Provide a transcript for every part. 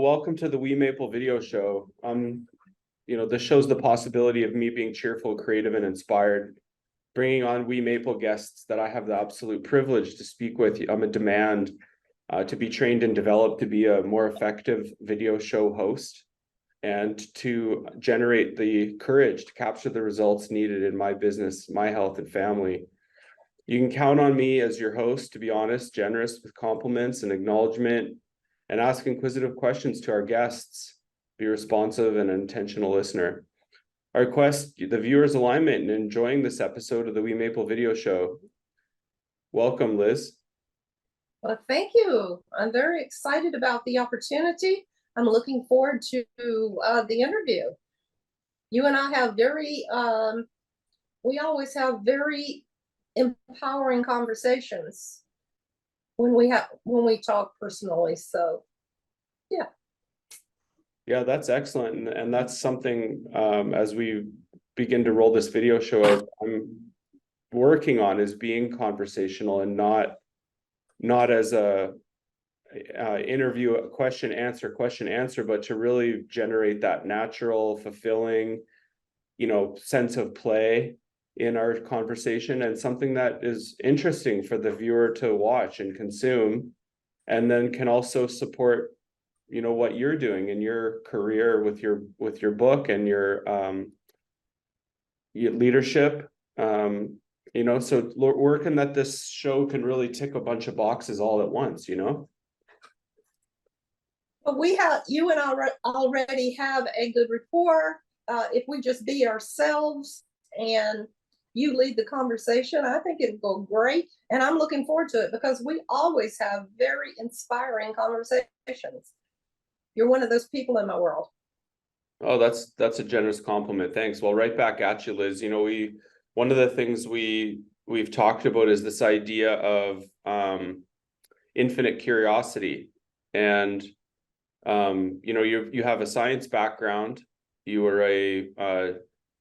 welcome to the WeMaple video show. This shows the possibility of me being cheerful, creative, and inspired, bringing on WeMaple guests that I have the absolute privilege to speak with. I'm a demand to be trained and developed to be a more effective video show host and to generate the courage to capture the results needed in my business, my health, and family. You can count on me as your host to be honest, generous with compliments and acknowledgement, and ask inquisitive questions to our guests, be responsive and an intentional listener. I request the viewer's alignment in enjoying this episode of the WeMaple video show. Welcome, Liz. Well, thank you. I'm very excited about the opportunity. I'm looking forward to the interview. You and I have we always have very empowering conversations when we talk personally. So, yeah, that's excellent, and that's something as we begin to roll this video show out, I'm working on is being conversational and not as a interview, a question answer, but to really generate that natural, fulfilling, sense of play in our conversation, and something that is interesting for the viewer to watch and consume, and then can also support what you're doing in your career with your book and your leadership. So working that this show can really tick a bunch of boxes all at once. But you and I already have a good rapport. If we just be ourselves and you lead the conversation, I think it'll go great. And I'm looking forward to it because we always have very inspiring conversations. You're one of those people in my world. Oh, that's a generous compliment. Thanks. Well, right back at you, Liz. One of the things we've talked about is this idea of infinite curiosity. And you have a science background. You were a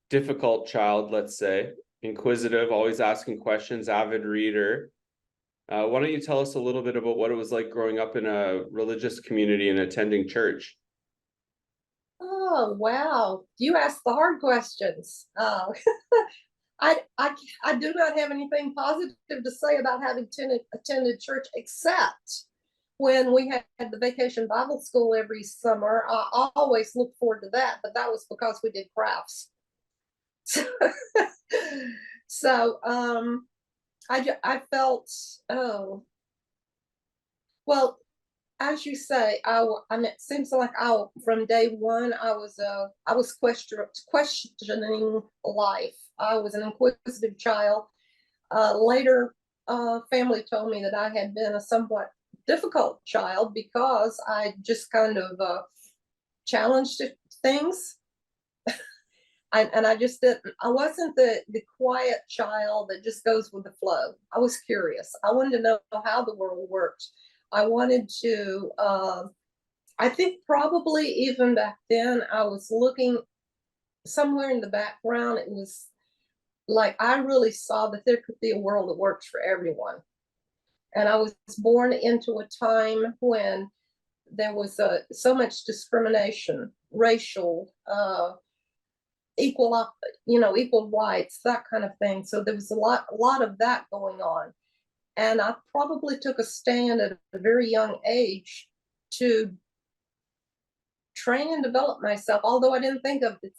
difficult child, let's say, inquisitive, always asking questions, avid reader. Why don't you tell us a little bit about what it was like growing up in a religious community and attending church? Oh, wow. You asked the hard questions. I do not have anything positive to say about having attended church, except when we had the vacation Bible school every summer. I always looked forward to that, but that was because we did crafts. So I felt, well, as you say, it seems like from day one, I was questioning life. I was an inquisitive child. Later, family told me that I had been a somewhat difficult child because I just kind of challenged things. I just didn't. I wasn't the quiet child that just goes with the flow. I was curious. I wanted to know how the world worked. I wanted to. I think probably even back then I was looking somewhere in the background. It was like I really saw that there could be a world that works for everyone. And I was born into a time when there was so much discrimination, racial, equal rights, that kind of thing. So there was a lot of that going on. And I probably took a stand at a very young age to train and develop myself, although I didn't think of it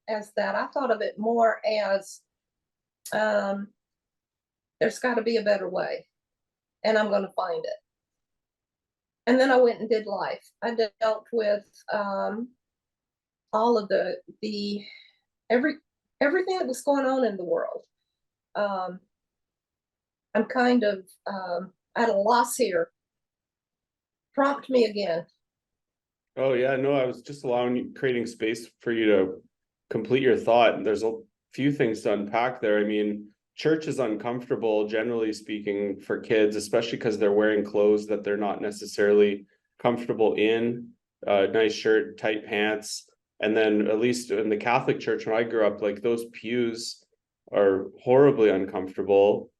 as that. I thought of it more as there's got to be a better way, and I'm going to find it. And then I went and did life. I dealt with all of everything that was going on in the world. I'm kind of at a loss here. Prompt me again. Oh yeah, no, I was just creating space for you to complete your thought. There's a few things to unpack there. I mean, church is uncomfortable, generally speaking, for kids, especially because they're wearing clothes that they're not necessarily comfortable in. Nice shirt, tight pants. And then at least in the Catholic Church, when I grew up, like those pews are horribly uncomfortable.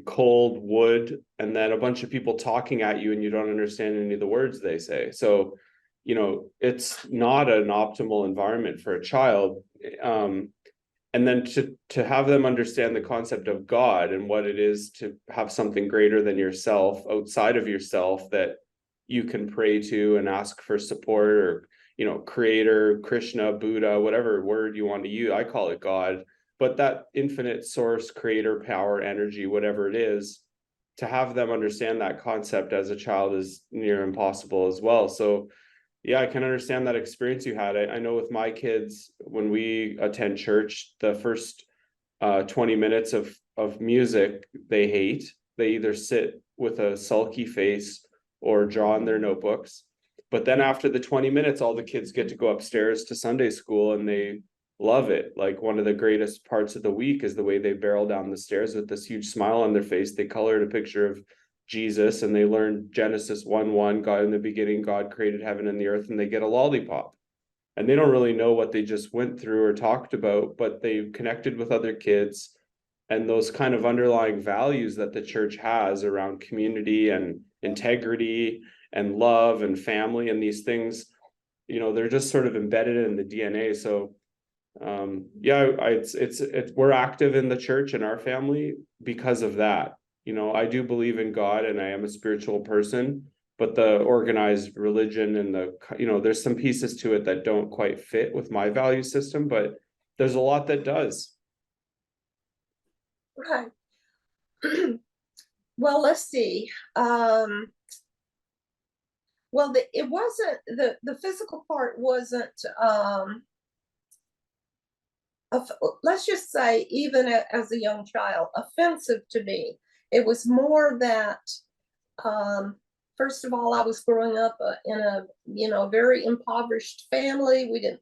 Cold wood, and then a bunch of people talking at you and you don't understand any of the words they say. So it's not an optimal environment for a child. And then to have them understand the concept of God and what it is to have something greater than yourself, outside of yourself, that you can pray to and ask for support, or creator, Krishna, Buddha, whatever word you want to use. I call it God, but that infinite source, creator, power, energy, whatever it is, to have them understand that concept as a child is near impossible as well. So yeah, I can understand that experience you had. I know with my kids, when we attend church, the first 20 minutes of music they hate. They either sit with a sulky face or draw in their notebooks. But then after the 20 minutes, all the kids get to go upstairs to Sunday school, and they love it. Like, one of the greatest parts of the week is the way they barrel down the stairs with this huge smile on their face. They colored a picture of Jesus, and they learn Genesis 1:1, God in the beginning, God created heaven and the earth, and they get a lollipop. And they don't really know what they just went through or talked about, but they've connected with other kids. And those kind of underlying values that the church has around community and integrity and love and family and these things, they're just sort of embedded in the DNA. So yeah, it's we're active in the church and our family because of that. I do believe in God, and I am a spiritual person, but the organized religion and there's some pieces to it that don't quite fit with my value system, but there's a lot that does. Right. Well, let's see. Well, it wasn't the physical part wasn't. Let's just say, even as a young child, offensive to me. It was more that, first of all, I was growing up in a very impoverished family. We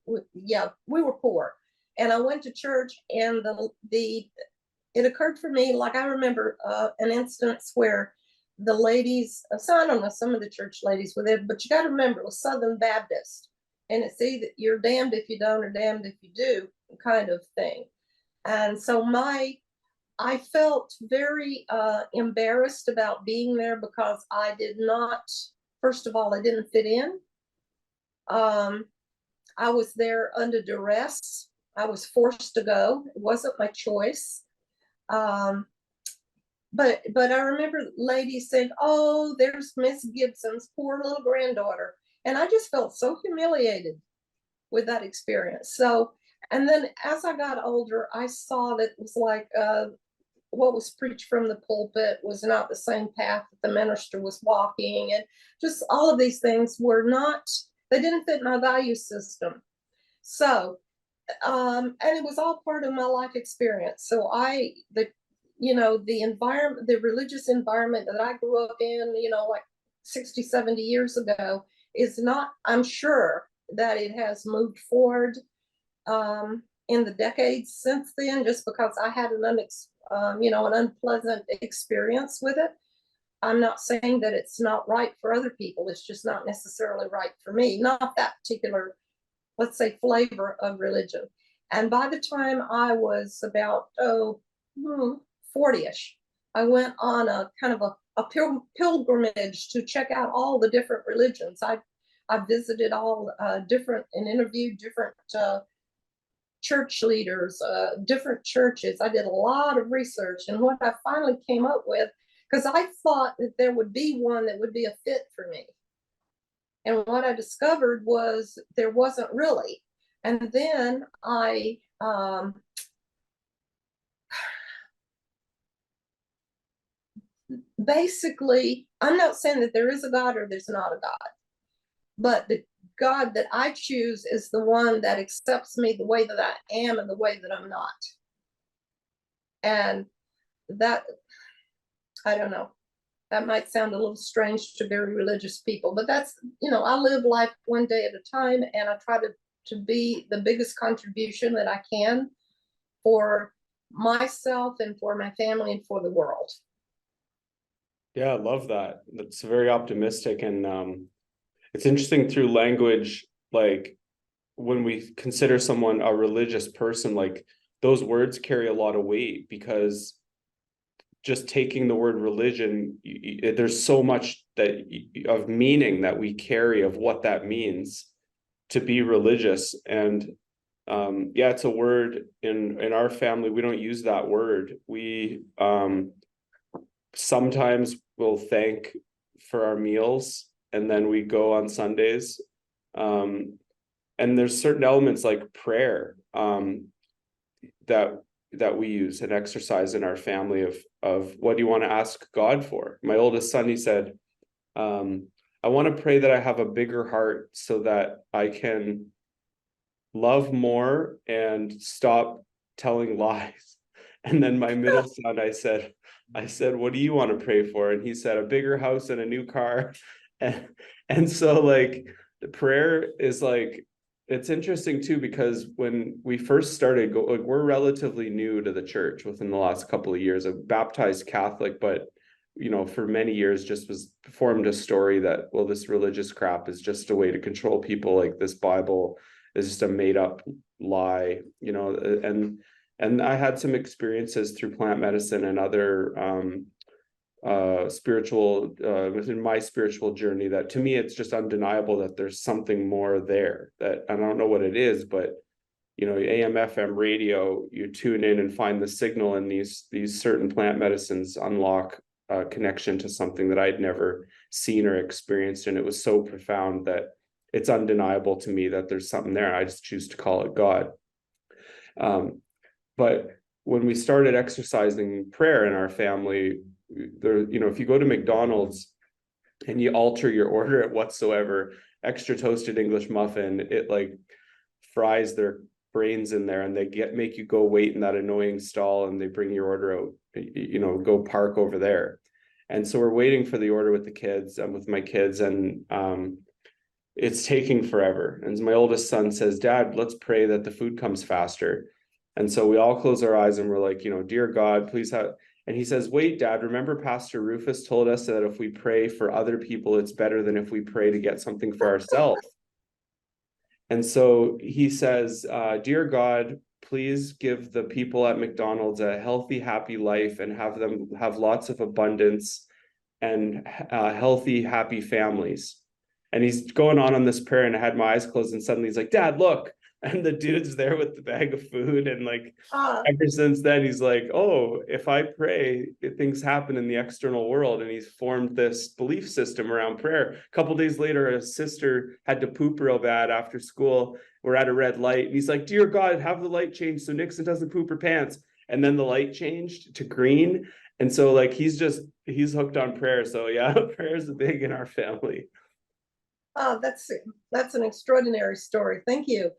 were poor, and I went to church, and it occurred for me, like, I remember an instance where the ladies, so I don't know, some of the church ladies were there, but you got to remember, it was Southern Baptist, and it's either you're damned if you don't or damned if you do kind of thing. And so I felt very embarrassed about being there, because I did not, first of all, I didn't fit in. I was there under duress. I was forced to go. It wasn't my choice. But I remember ladies saying, "Oh, there's Miss Gibson's poor little granddaughter," and I just felt so humiliated with that experience. So, and then as I got older, I saw that it was like what was preached from the pulpit was not the same path that the minister was walking, and just all of these things were not. They didn't fit my value system. So, and it was all part of my life experience. So the environment, the religious environment that I grew up in, like 60, 70 years ago, is not, I'm sure that it has moved forward in the decades since then, just because I had an unpleasant experience with it. I'm not saying that it's not right for other people. It's just not necessarily right for me, not that particular, let's say, flavor of religion. And by the time I was about 40ish, I went on a kind of a pilgrimage to check out all the different religions. I visited all different and interviewed different church leaders, different churches. I did a lot of research, and what I finally came up with, because I thought that there would be one that would be a fit for me. And what I discovered was there wasn't really. And then I basically, I'm not saying that there is a God or there's not a God, but the God that I choose is the one that accepts me the way that I am and the way that I'm not. And that, I don't know, that might sound a little strange to very religious people, but that's, I live life one day at a time, and I try to be the biggest contribution that I can for myself and for my family and for the world. Yeah, I love that. That's very optimistic. And it's interesting through language, like when we consider someone a religious person, like those words carry a lot of weight, because just taking the word religion, there's so much of meaning that we carry, of what that means to be religious. And yeah, it's a word in our family. We don't use that word. We sometimes will thank for our meals, and then we go on Sundays. And there's certain elements like prayer that we use and exercise in our family of what do you want to ask God for? My oldest son, he said, I want to pray that I have a bigger heart so that I can love more and stop telling lies. And then my middle son, I said, what do you want to pray for? And he said, a bigger house and a new car. And so like the prayer is like, it's interesting too, because when we first started, we're relatively new to the church within the last couple of years. I'm baptized Catholic, but for many years just was formed a story that, well, this religious crap is just a way to control people. Like this Bible is just a made up lie, and I had some experiences through plant medicine and other spiritual within my spiritual journey that to me it's just undeniable that there's something more there, that I don't know what it is, but AM FM radio, you tune in and find the signal, and these certain plant medicines unlock a connection to something that I'd never seen or experienced, and it was so profound that it's undeniable to me that there's something there. I just choose to call it God. But when we started exercising prayer in our family, there, if you go to McDonald's and you alter your order at whatsoever, extra toasted English muffin, it like fries their brains in there, and they make you go wait in that annoying stall, and they bring your order out, go park over there. And so we're waiting for the order with the kids and with my kids, and it's taking forever. And my oldest son says, Dad, let's pray that the food comes faster. And so we all close our eyes and we're like, dear God, please have. And he says, wait, Dad, remember Pastor Rufus told us that if we pray for other people, it's better than if we pray to get something for ourselves. And so he says, dear God, please give the people at McDonald's a healthy, happy life, and have them have lots of abundance and healthy, happy families. And he's going on this prayer, and I had my eyes closed, and suddenly he's like, Dad, look. And the dude's there with the bag of food. And like, ever since then, he's like, oh, if I pray, things happen in the external world. And he's formed this belief system around prayer. A couple of days later, his sister had to poop real bad after school. We're at a red light. And he's like, dear God, have the light change so Nixon doesn't poop her pants. And then the light changed to green. And so like, he's hooked on prayer. So yeah, prayer is big in our family. Oh, that's an extraordinary story. Thank you.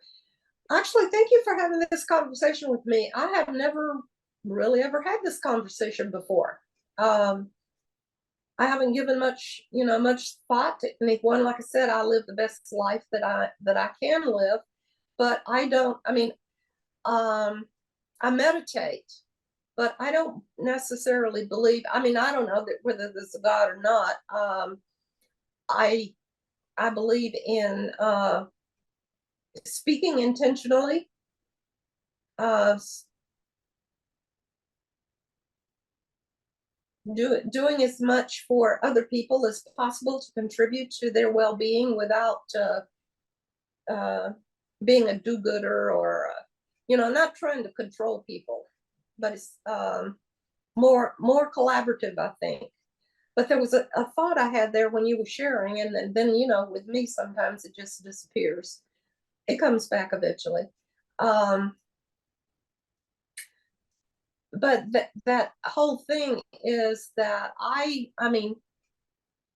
Actually, thank you for having this conversation with me. I have never really ever had this conversation before. I haven't given much thought to anyone. Like I said, I live the best life that I can live, but I don't. I mean, I meditate, but I don't necessarily believe. I mean, I don't know whether there's a God or not. I believe in speaking intentionally, doing as much for other people as possible to contribute to their well-being without being a do-gooder or not trying to control people, but it's more collaborative, I think. But there was a thought I had there when you were sharing, and then with me sometimes it just disappears. It comes back eventually. But that whole thing is that I mean,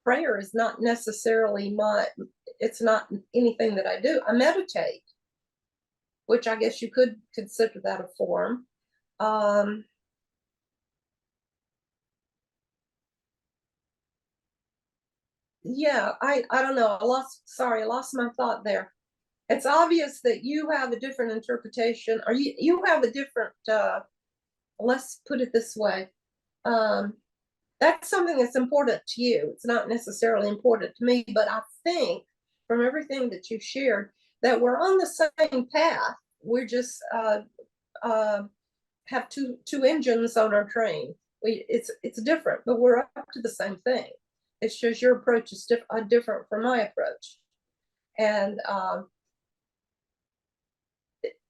prayer is not necessarily it's not anything that I do. I meditate, which I guess you could consider that a form. Yeah, I don't know. I lost my thought there. It's obvious that you have a different interpretation, or you have a different, let's put it this way. That's something that's important to you. It's not necessarily important to me, but I think from everything that you shared that we're on the same path. We're just have two engines on our train. It's different, but we're up to the same thing. It's just your approach is different from my approach. And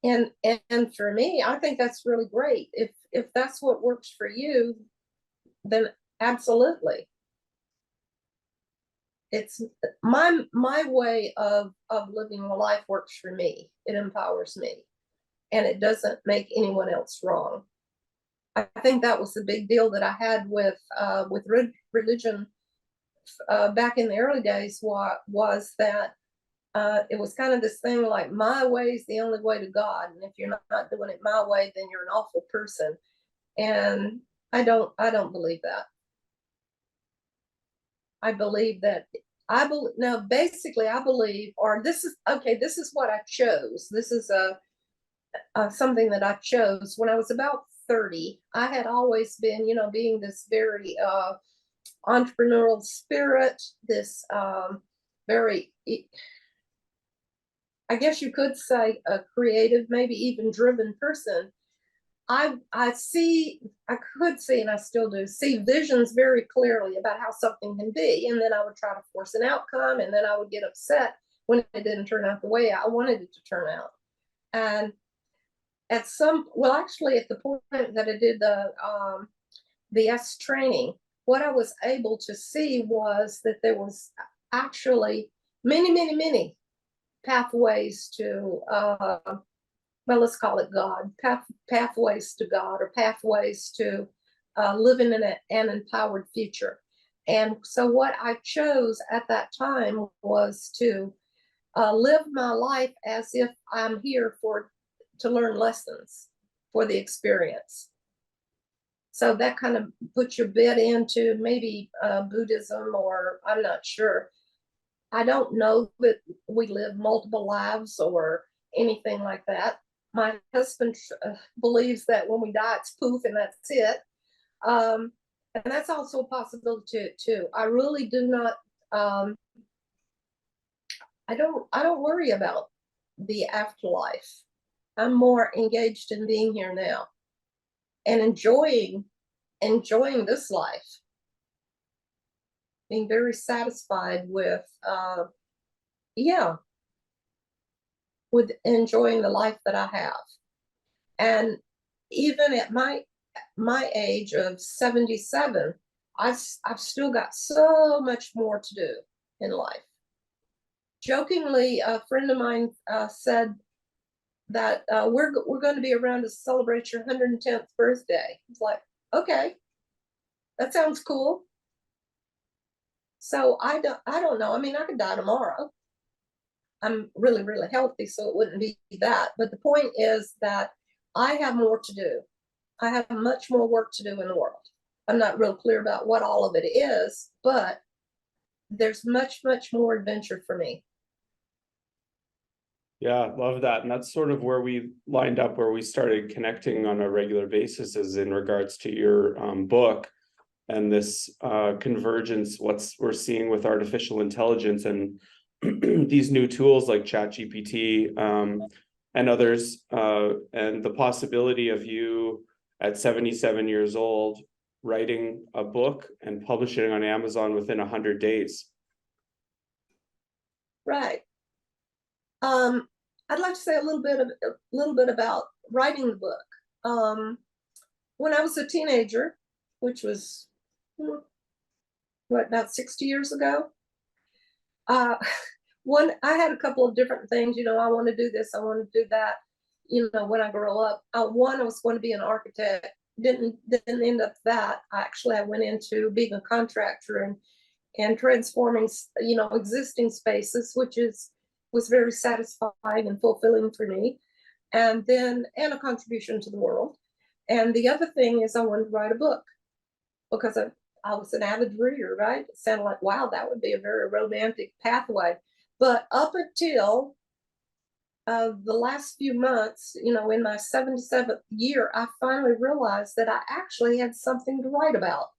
and for me, I think that's really great. If that's what works for you, then absolutely. It's my way of living my life works for me. It empowers me, and it doesn't make anyone else wrong. I think that was the big deal that I had with religion back in the early days. Was that it was kind of this thing like, my way is the only way to God, and if you're not doing it my way, then you're an awful person. And I don't believe that. I believe that now basically I believe, or this is okay, this is what I chose. This is something that I chose when I was about 30. I had always been, being this very entrepreneurial spirit, this very, I guess you could say, a creative, maybe even driven person. I could see, and I still do see visions very clearly about how something can be. And then I would try to force an outcome, and then I would get upset when it didn't turn out the way I wanted it to turn out. And actually at the point that I did the S training, what I was able to see was that there was actually many pathways to well, let's call it God, pathways to God, or pathways to living in an empowered future. And so what I chose at that time was to live my life as if I'm here to learn lessons for the experience. So that kind of puts your bit into maybe Buddhism, or I'm not sure. I don't know that we live multiple lives or anything like that. My husband believes that when we die, it's poof and that's it. And that's also a possibility too. I really do not. I don't worry about the afterlife. I'm more engaged in being here now and enjoying this life. Being very satisfied with with enjoying the life that I have. And even at my age of 77, I've still got so much more to do in life. Jokingly, a friend of mine said that we're going to be around to celebrate your 110th birthday. It's like, okay, that sounds cool. So I don't know. I mean, I could die tomorrow. I'm really healthy, so it wouldn't be that. But the point is that I have more to do. I have much more work to do in the world. I'm not real clear about what all of it is, but there's much more adventure for me. Yeah, love that. And that's sort of where we lined up, where we started connecting on a regular basis, is in regards to your book and this convergence, what we're seeing with artificial intelligence and these new tools like ChatGPT and others, and the possibility of you at 77 years old writing a book and publishing on Amazon within 100 days. Right. I'd like to say a little bit about writing the book. When I was a teenager, which was about 60 years ago, I had a couple of different things. I want to do this, I want to do that. When I grow up, one, I was going to be an architect. Didn't end up that. I went into being a contractor and transforming, existing spaces, which was very satisfying and fulfilling for me, and a contribution to the world. And the other thing is I wanted to write a book, because I was an avid reader, right? It sounded like, wow, that would be a very romantic pathway. But up until the last few months, in my 77th year, I finally realized that I actually had something to write about.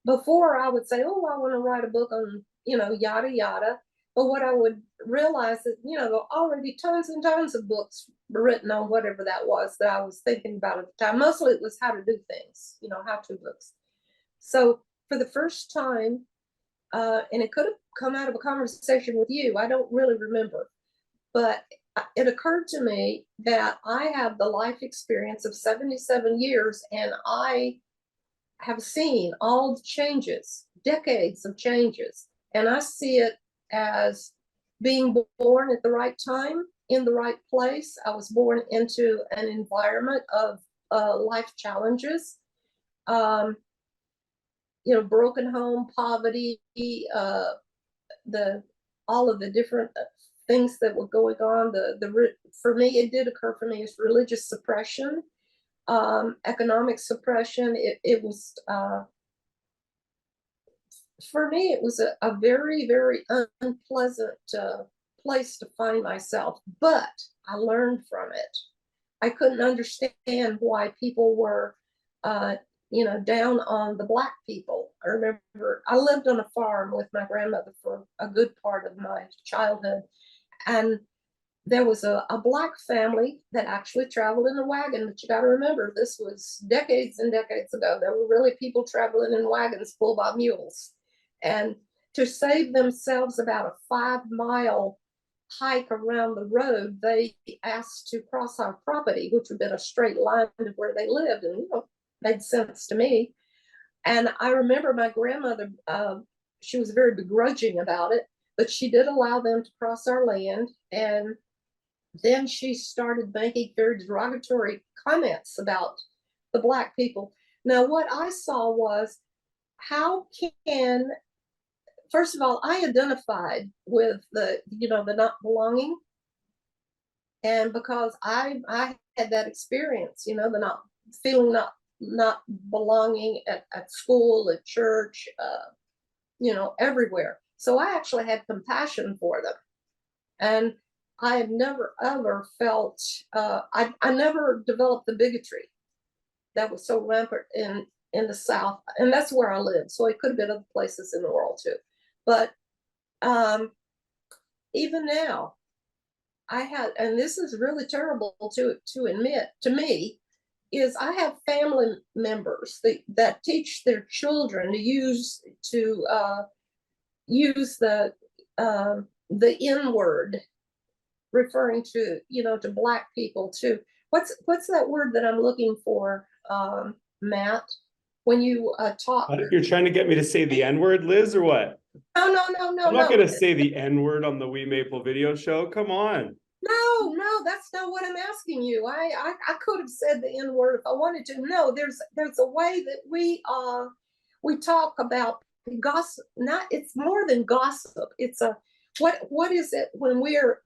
Before, I would say, oh, I want to write a book on, yada, yada. But what I would realize is, there were already tons and tons of books written on whatever that was that I was thinking about at the time. Mostly it was how to do things, how-to books. So for the first time and it could have come out of a conversation with you. I don't really remember, but it occurred to me that I have the life experience of 77 years, and I have seen all the changes, decades of changes, and I see it as being born at the right time in the right place. I was born into an environment of life challenges, broken home, poverty, the all of the different things that were going on. For me, it did occur for me as religious suppression, economic suppression. It was for me, it was a very, very unpleasant place to find myself, but I learned from it. I couldn't understand why people were, down on the Black people. I remember I lived on a farm with my grandmother for a good part of my childhood, and there was a Black family that actually traveled in a wagon. But you got to remember, this was decades and decades ago. There were really people traveling in wagons pulled by mules. And to save themselves about a 5-mile hike around the road, they asked to cross our property, which would have been a straight line to where they lived, and made sense to me. And I remember my grandmother, she was very begrudging about it, but she did allow them to cross our land. And then she started making very derogatory comments about the Black people. Now, what I saw was, how can, first of all, I identified with the not belonging. And because I had that experience, the not feeling not belonging at school, at church, everywhere. So I actually had compassion for them. And I have never ever felt, I never developed the bigotry that was so rampant in the South. And that's where I live. So it could have been other places in the world too. But even now, I had, and this is really terrible to admit to me, is I have family members that teach their children to use the N word, referring to to Black people too. What's that word that I'm looking for, Matt? When you talk, You're trying to get me to say the N word, Liz, or what? No, I'm not going to say the N word on the WeMaple video show. Come on. No, that's not what I'm asking you. I could have said the N word if I wanted to. No, there's a way that we talk about gossip. It's more than gossip. It's a what is it when we're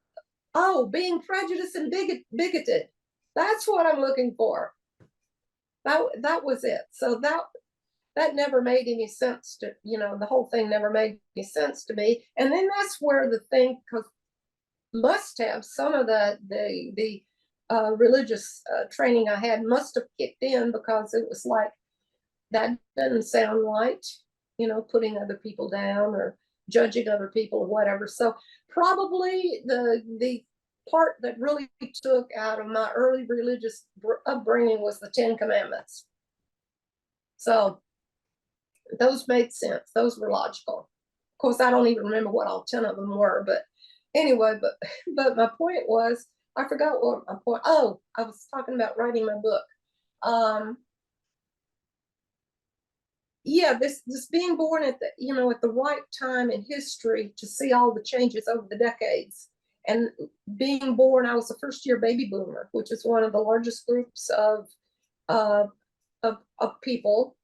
being prejudiced and bigoted? That's what I'm looking for. That was it. So that never made any sense to, the whole thing never made any sense to me. And then that's where the thing must have, some of the religious training I had must have kicked in, because it was like, that doesn't sound right, putting other people down or judging other people or whatever. So probably the part that really took out of my early religious upbringing was the 10 Commandments. So those made sense. Those were logical. Of course, I don't even remember what all 10 of them were, but anyway, but my point was, I forgot what my point. Oh, I was talking about writing my book. Yeah, this being born at the right time in history to see all the changes over the decades. And being born, I was a first-year baby boomer, which is one of the largest groups of people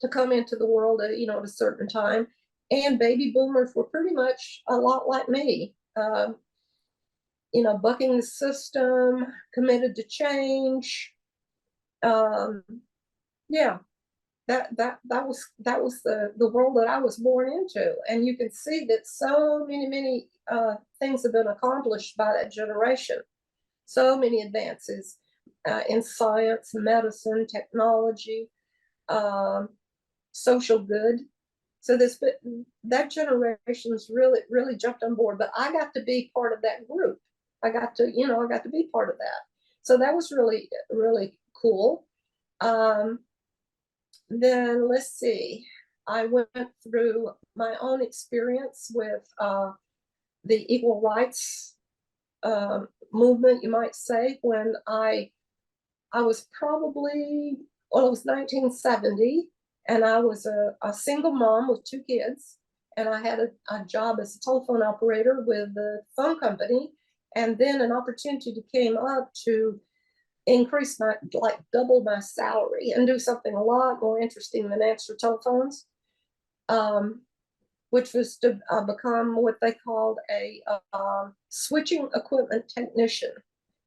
to come into the world at a certain time. And baby boomers were pretty much a lot like me, bucking the system, committed to change. Yeah, that was the world that I was born into. And you can see that so many things have been accomplished by that generation. So many advances in science, medicine, technology, social good. So that generation's really jumped on board. But I got to be part of that group. I got to be part of that. So that was really cool. Then let's see. I went through my own experience with the equal rights movement, you might say, when I was probably, well, it was 1970, and I was a single mom with 2 kids, and I had a job as a telephone operator with the phone company, and then an opportunity came up to increase my, like, double my salary and do something a lot more interesting than answer telephones, which was to become what they called a switching equipment technician.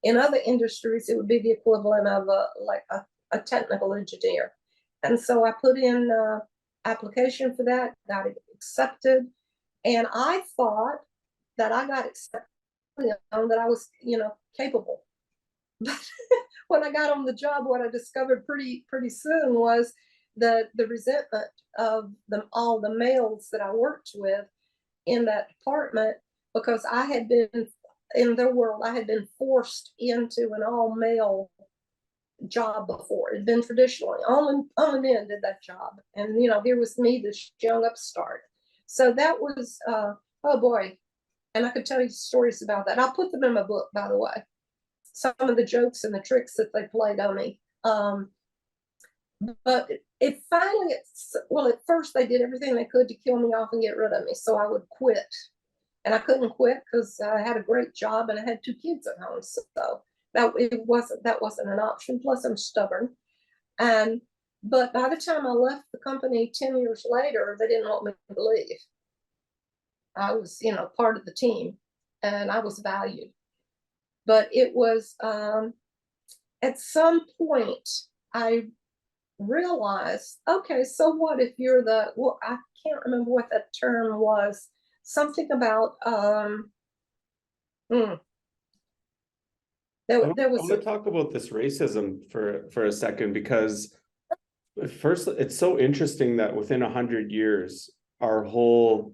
In other industries, it would be the equivalent of a technical engineer. And so I put in an application for that, got it accepted, and I thought that I got accepted, that I was, capable. But when I got on the job, what I discovered pretty soon was the resentment of all the males that I worked with in that department, because I had been, in their world, I had been forced into an all male job before. It had been traditionally only men did that job, and here was me, this young upstart. So that was oh boy, and I could tell you stories about that. I'll put them in my book, by the way, some of the jokes and the tricks that they played on me. But it finally, well, at first they did everything they could to kill me off and get rid of me, so I would quit. And I couldn't quit because I had a great job and I had 2 kids at home. So that wasn't an option. Plus I'm stubborn. But by the time I left the company 10 years later, they didn't want me to leave. I was, part of the team, and I was valued. But it was, at some point, I realized, okay, so what if you're well, I can't remember what that term was, something about, there I was want to talk about this racism for a second, because first, it's so interesting that within 100 years, our whole,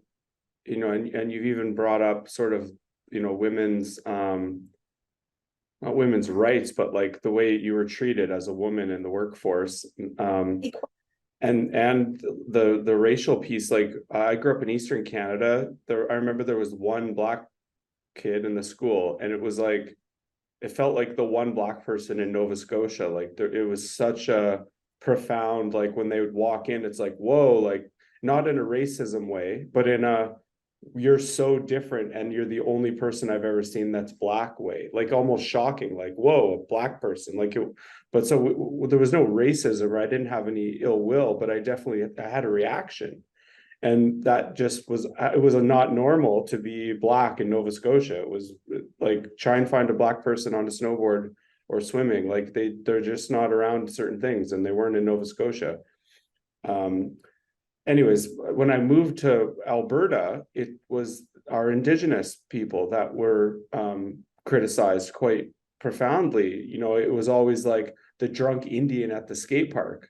and you've even brought up sort of, women's, not women's rights, but like the way you were treated as a woman in the workforce, and the racial piece. Like, I grew up in Eastern Canada. I remember there was one Black kid in the school, and it was like, it felt like the one Black person in Nova Scotia. Like, it was such a profound, like, when they would walk in, it's like, whoa, like, not in a racism way, but in a, you're so different and you're the only person I've ever seen that's Black way, like almost shocking, like, whoa, a Black person, like it. But so there was no racism, or I didn't have any ill will, but I had a reaction. And that just was, it was not normal to be Black in Nova Scotia. It was like, try and find a Black person on a snowboard or swimming, like they're just not around certain things, and they weren't in Nova Scotia. Anyways, when I moved to Alberta, it was our Indigenous people that were criticized quite profoundly. It was always like the drunk Indian at the skateboard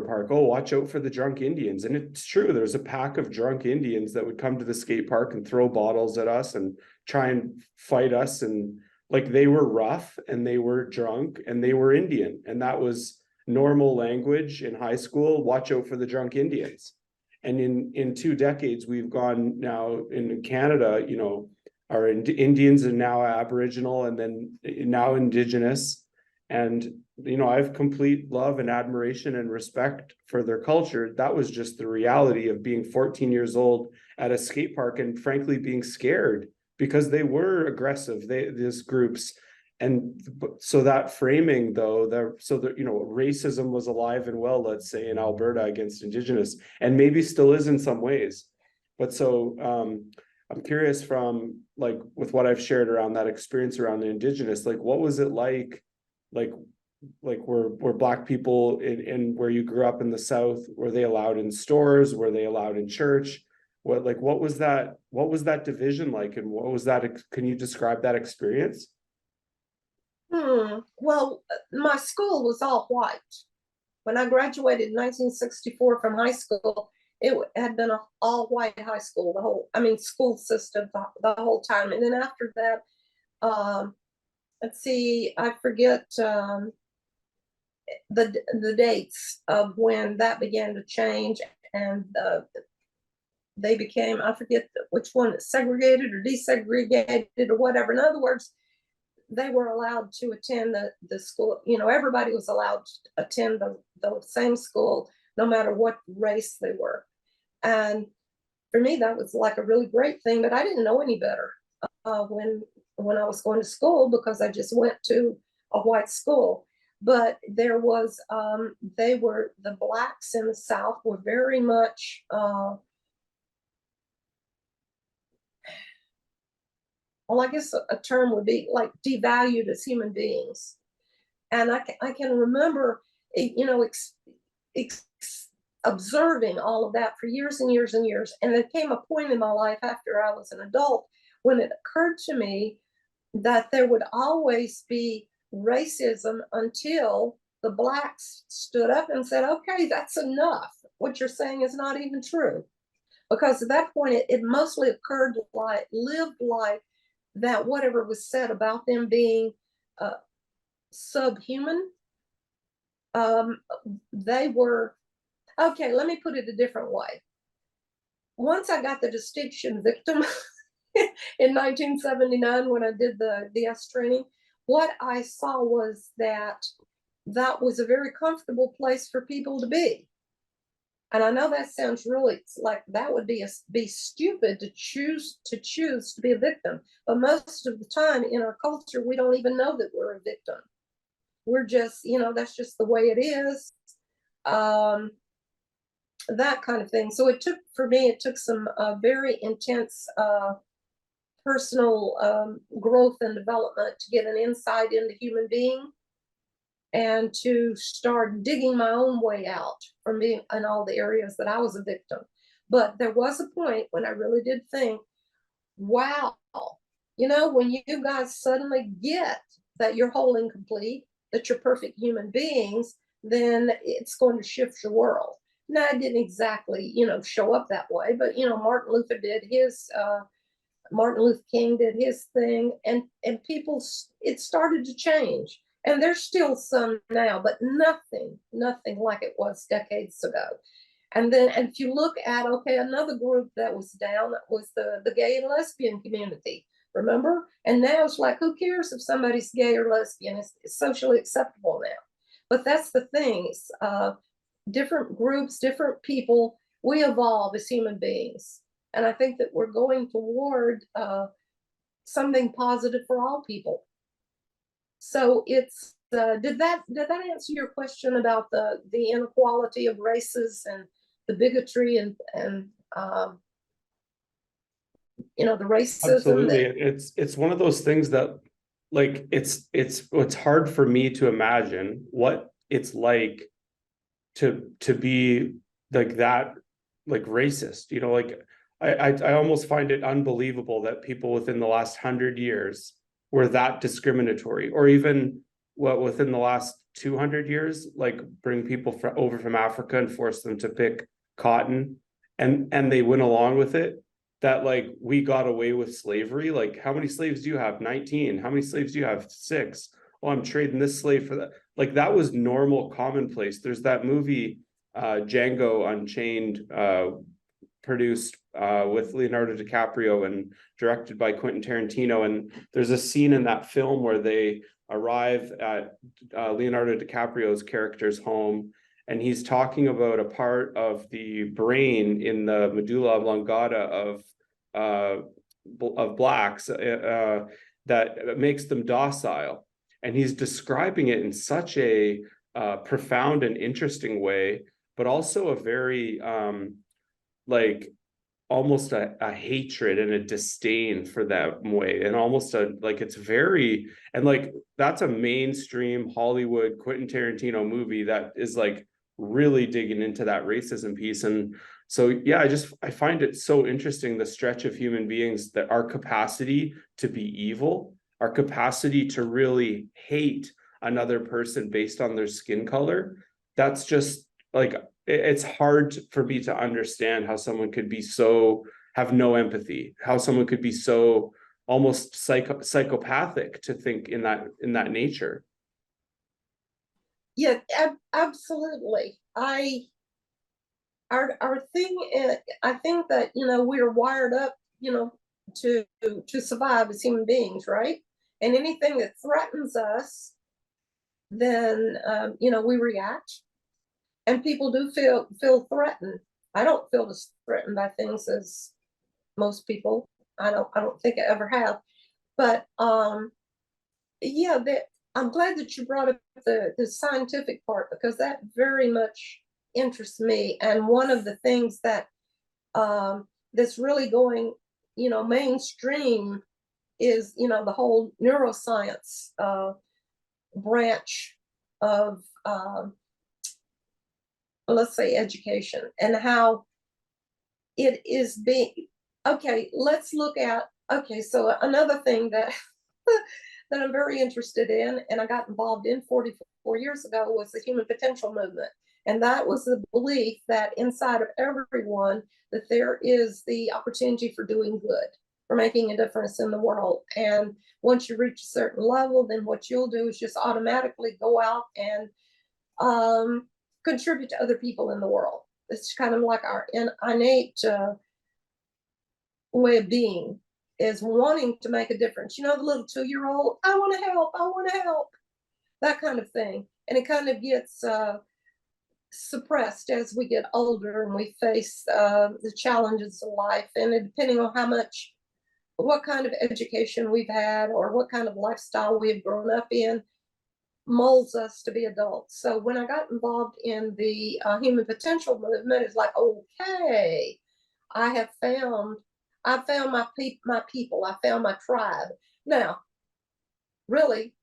park. Oh, watch out for the drunk Indians. And it's true, there's a pack of drunk Indians that would come to the skate park and throw bottles at us and try and fight us. And like, they were rough and they were drunk and they were Indian. And that was normal language in high school. Watch out for the drunk Indians. And in 2 decades, we've gone now in Canada, our Indians are now Aboriginal, and then now Indigenous. And, I have complete love and admiration and respect for their culture. That was just the reality of being 14 years old at a skate park, and frankly, being scared because they were aggressive, these groups. And so that framing, though, racism was alive and well, let's say, in Alberta against Indigenous, and maybe still is in some ways. But so I'm curious, from like, with what I've shared around that experience around the Indigenous, like, what was it like were Black people in where you grew up in the South, were they allowed in stores? Were they allowed in church? What was that division like? And what was that, can you describe that experience? Well, my school was all white. When I graduated in 1964 from high school, it had been an all white high school, school system the whole time. And then after that, let's see, I forget the dates of when that began to change. and they became, I forget which one, segregated or desegregated or whatever. In other words, they were allowed to attend the school. You know, everybody was allowed to attend the same school, no matter what race they were. And for me, that was like a really great thing, but I didn't know any better when I was going to school, because I just went to a white school. But there was, the blacks in the South were very much, well, I guess a term would be like devalued as human beings. And I can remember, you know, observing all of that for years and years and years. And there came a point in my life after I was an adult when it occurred to me that there would always be racism until the blacks stood up and said, okay, that's enough. What you're saying is not even true. Because at that point, it mostly occurred like, lived like that whatever was said about them being subhuman, they were, okay, let me put it a different way. Once I got the distinction victim in 1979, when I did the DS training, what I saw was that that was a very comfortable place for people to be. And I know that sounds really like that would be stupid to choose to be a victim. But most of the time in our culture, we don't even know that we're a victim. We're just, you know, that's just the way it is. That kind of thing. So it took some very intense personal growth and development to get an insight into human being, and to start digging my own way out from being in all the areas that I was a victim. But there was a point when I really did think, wow, you know, when you guys suddenly get that you're whole and complete, that you're perfect human beings, then it's going to shift your world. Now, I didn't exactly, you know, show up that way, but, you know, Martin Luther King did his thing, and people, it started to change. And there's still some now, but nothing like it was decades ago. And then, and if you look at, okay, another group that was down, that was the gay and lesbian community, remember? And now it's like, who cares if somebody's gay or lesbian? It's socially acceptable now. But that's the thing, it's, different groups, different people, we evolve as human beings. And I think that we're going toward something positive for all people. So it's, did that answer your question about the inequality of races and the bigotry and you know, the racism? Absolutely. It's one of those things that, like, it's hard for me to imagine what it's like to be like that, like racist, you know, like I almost find it unbelievable that people within the last 100 years were that discriminatory, or even within the last 200 years, like bring people over from Africa and force them to pick cotton, and they went along with it. That, like, we got away with slavery. Like, how many slaves do you have? 19. How many slaves do you have? 6. Oh, I'm trading this slave for that. Like, that was normal, commonplace. There's that movie, Django Unchained, produced with Leonardo DiCaprio and directed by Quentin Tarantino. And there's a scene in that film where they arrive at Leonardo DiCaprio's character's home, and he's talking about a part of the brain in the medulla oblongata of blacks that makes them docile. And he's describing it in such a profound and interesting way, but also a very like almost a hatred and a disdain for that way, and almost a, like, it's very, and like that's a mainstream Hollywood Quentin Tarantino movie that is like really digging into that racism piece. And so, yeah, I find it so interesting, the stretch of human beings, that our capacity to be evil, our capacity to really hate another person based on their skin color. That's just like, it's hard for me to understand how someone could be so, have no empathy, how someone could be so almost psychopathic to think in that nature. Yeah, absolutely. our thing is, I think that, we're wired up, to survive as human beings, right? And anything that threatens us, then we react, and people do feel threatened. I don't feel as threatened by things as most people. I don't think I ever have. But yeah, I'm glad that you brought up the scientific part, because that very much interests me. And one of the things that that's really going, mainstream is, the whole neuroscience branch of, let's say, education, and how it is being. Okay, let's look at. Okay, so another thing that that I'm very interested in, and I got involved in 44 years ago, was the human potential movement. And that was the belief that inside of everyone, that there is the opportunity for doing good, for making a difference in the world. And once you reach a certain level, then what you'll do is just automatically go out and contribute to other people in the world. It's kind of like our innate way of being, is wanting to make a difference. The little 2-year-old, I want to help, I want to help, that kind of thing. And it kind of gets suppressed as we get older and we face the challenges of life. And depending on what kind of education we've had, or what kind of lifestyle we've grown up in, molds us to be adults. So when I got involved in the human potential movement, it's like, okay, I found my people. I found my tribe. Now, really,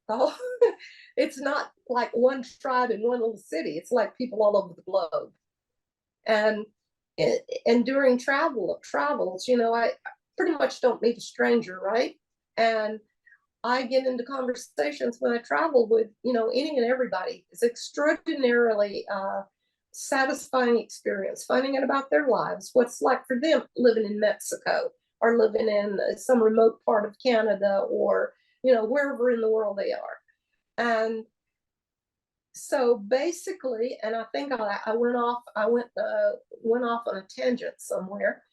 it's not like one tribe in one little city. It's like people all over the globe. And during travels, I pretty much don't meet a stranger, right? And I get into conversations when I travel with, any and everybody. It's extraordinarily satisfying experience, finding out about their lives, what's like for them living in Mexico, or living in some remote part of Canada, or, wherever in the world they are. And so basically, and I think I went off on a tangent somewhere.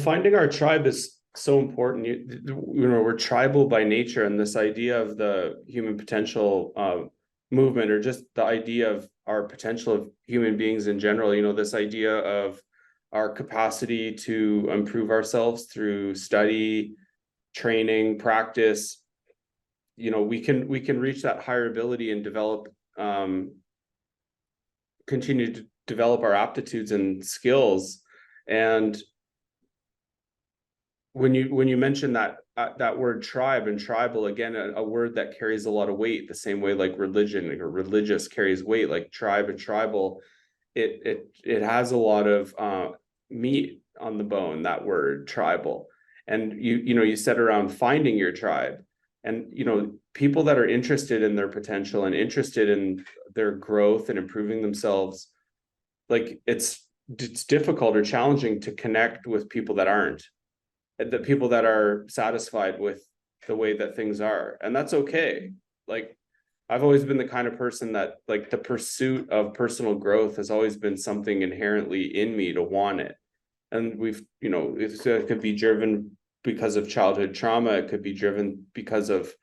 Finding our tribe is so important. We're tribal by nature, and this idea of the human potential movement, or just the idea of our potential of human beings in general, this idea of our capacity to improve ourselves through study, training, practice. We can reach that higher ability and continue to develop our aptitudes and skills. And when you mention that word tribe and tribal, again, a word that carries a lot of weight, the same way like religion or religious carries weight, like tribe and tribal, it has a lot of meat on the bone, that word tribal. And you said around finding your tribe, and people that are interested in their potential and interested in their growth and improving themselves, like it's difficult or challenging to connect with people that aren't, the people that are satisfied with the way that things are. And that's okay. Like, I've always been the kind of person that, like, the pursuit of personal growth has always been something inherently in me to want it. And it could be driven because of childhood trauma. It could be driven because of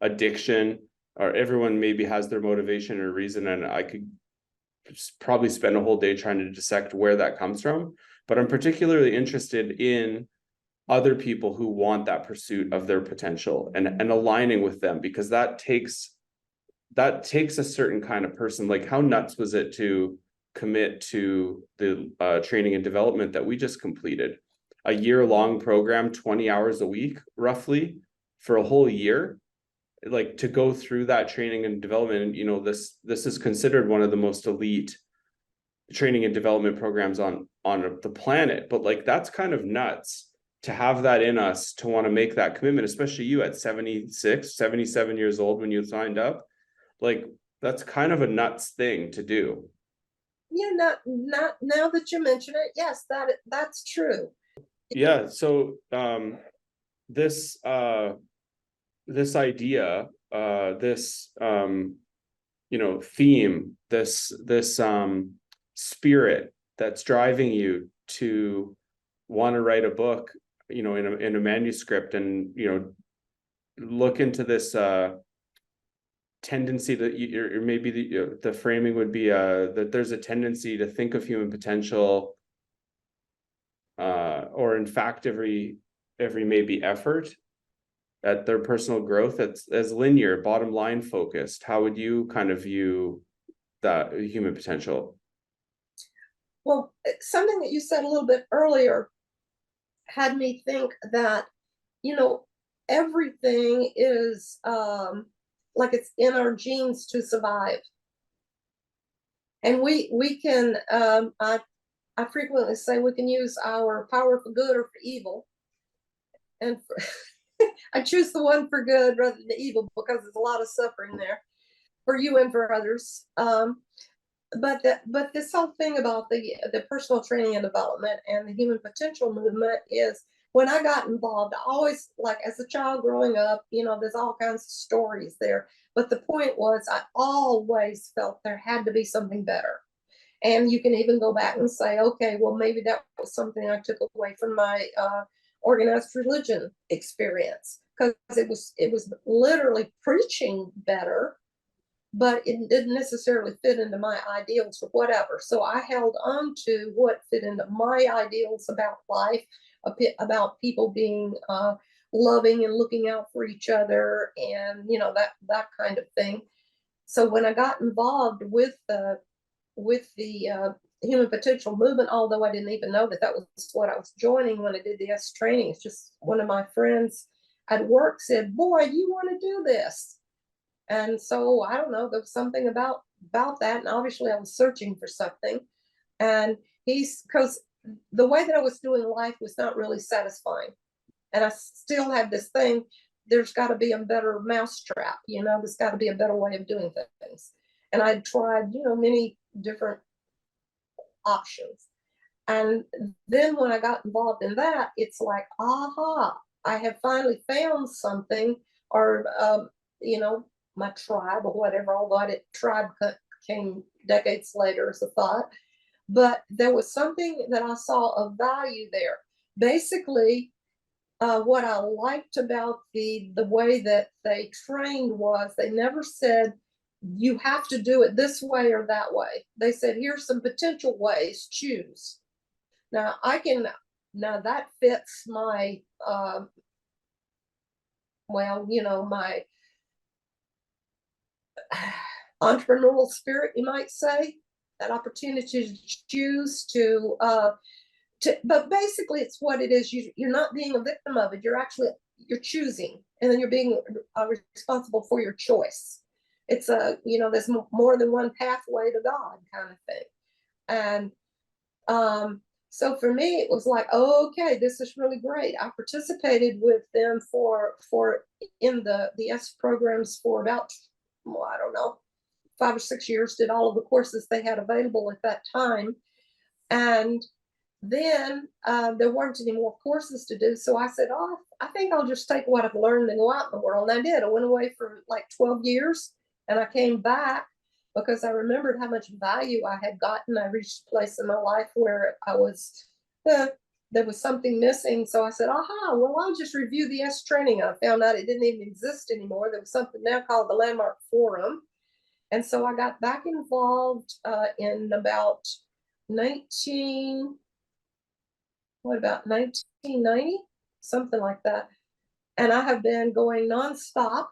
addiction, or everyone maybe has their motivation or reason. And I could probably spend a whole day trying to dissect where that comes from. But I'm particularly interested in other people who want that pursuit of their potential, and aligning with them, because that takes a certain kind of person. Like, how nuts was it to commit to the training and development that we just completed? A year-long program, 20 hours a week, roughly, for a whole year. Like, to go through that training and development, this is considered one of the most elite training and development programs on the planet. But like, that's kind of nuts to have that in us, to want to make that commitment, especially you at 76, 77 years old when you signed up. Like, that's kind of a nuts thing to do. Yeah, not now that you mention it, yes, that's true. Yeah. So this idea, this theme, this spirit that's driving you to want to write a book, in a manuscript, and look into this tendency that or maybe the framing would be that there's a tendency to think of human potential, or in fact every maybe effort at their personal growth as linear, bottom line focused. How would you kind of view that human potential? Well, something that you said a little bit earlier had me think that, everything is like it's in our genes to survive. And we can, I frequently say we can use our power for good or for evil. And I choose the one for good rather than the evil, because there's a lot of suffering there for you and for others. But this whole thing about the personal training and development and the human potential movement is, when I got involved, I always, like as a child growing up, there's all kinds of stories there. But the point was, I always felt there had to be something better. And you can even go back and say, okay, well, maybe that was something I took away from my organized religion experience, because it was literally preaching better, but it didn't necessarily fit into my ideals or whatever. So I held on to what fit into my ideals about life, about people being loving and looking out for each other, and that kind of thing. So when I got involved with the human potential movement, although I didn't even know that was what I was joining when I did the S training, it's just one of my friends at work said, "Boy, you want to do this?" And so I don't know, there was something about that, and obviously I was searching for something. And because the way that I was doing life was not really satisfying, and I still had this thing, there's got to be a better mousetrap, there's got to be a better way of doing things. And I tried, many different options. And then when I got involved in that, it's like, aha, I have finally found something, or my tribe or whatever, although tribe came decades later as a thought. But there was something that I saw of value there. Basically, what I liked about the way that they trained was, they never said you have to do it this way or that way. They said, here's some potential ways, choose. Now that fits my my entrepreneurial spirit, you might say, that opportunity to choose but basically it's what it is. You're not being a victim of it. You're choosing, and then you're being responsible for your choice. It's there's more than one pathway to God, kind of thing. And so for me, it was like, oh, okay, this is really great. I participated with them in the S programs for about, well, I don't know, 5 or 6 years, did all of the courses they had available at that time. And then there weren't any more courses to do. So I said, oh, I think I'll just take what I've learned and go out in the world. And I did. I went away for like 12 years, and I came back because I remembered how much value I had gotten. I reached a place in my life where there was something missing. So I said, aha, well, I'll just review the S training. I found out it didn't even exist anymore. There was something now called the Landmark Forum. And so I got back involved in about 1990, something like that. And I have been going nonstop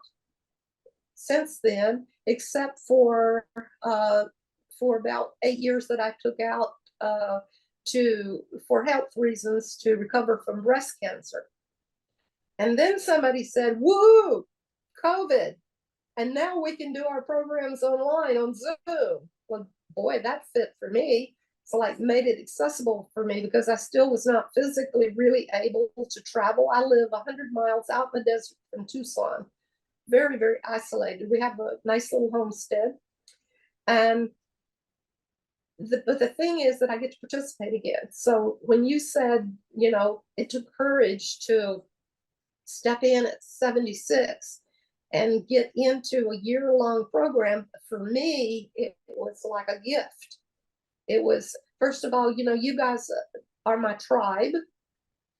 since then, except for about 8 years that I took out for health reasons, to recover from breast cancer. And then somebody said, woo, COVID. And now we can do our programs online on Zoom. Well, boy, that fit for me. So like made it accessible for me, because I still was not physically really able to travel. I live 100 miles out in the desert from Tucson, very, very isolated. We have a nice little homestead. And but the thing is that I get to participate again. So when you said, it took courage to step in at 76 and get into a year-long program, for me, it was like a gift. It was, first of all, you guys are my tribe.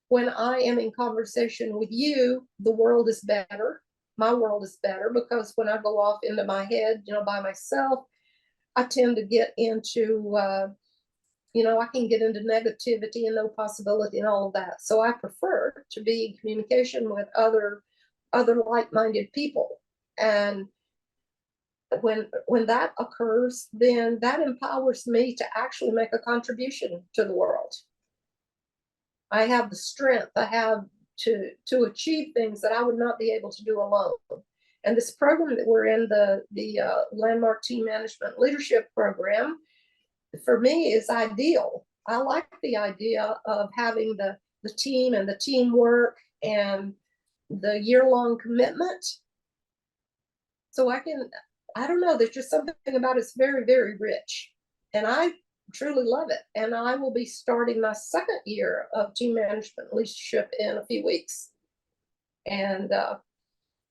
When I am in conversation with you, the world is better. My world is better, because when I go off into my head, by myself, I tend to get into, I can get into negativity and no possibility and all of that. So I prefer to be in communication with other like-minded people. And when that occurs, then that empowers me to actually make a contribution to the world. I have the strength, I have to achieve things that I would not be able to do alone. And this program that we're in, the Landmark Team Management Leadership Program, for me is ideal. I like the idea of having the team and the teamwork and the year-long commitment. So I don't know, there's just something about it's very, very rich. And I truly love it. And I will be starting my second year of team management leadership in a few weeks. And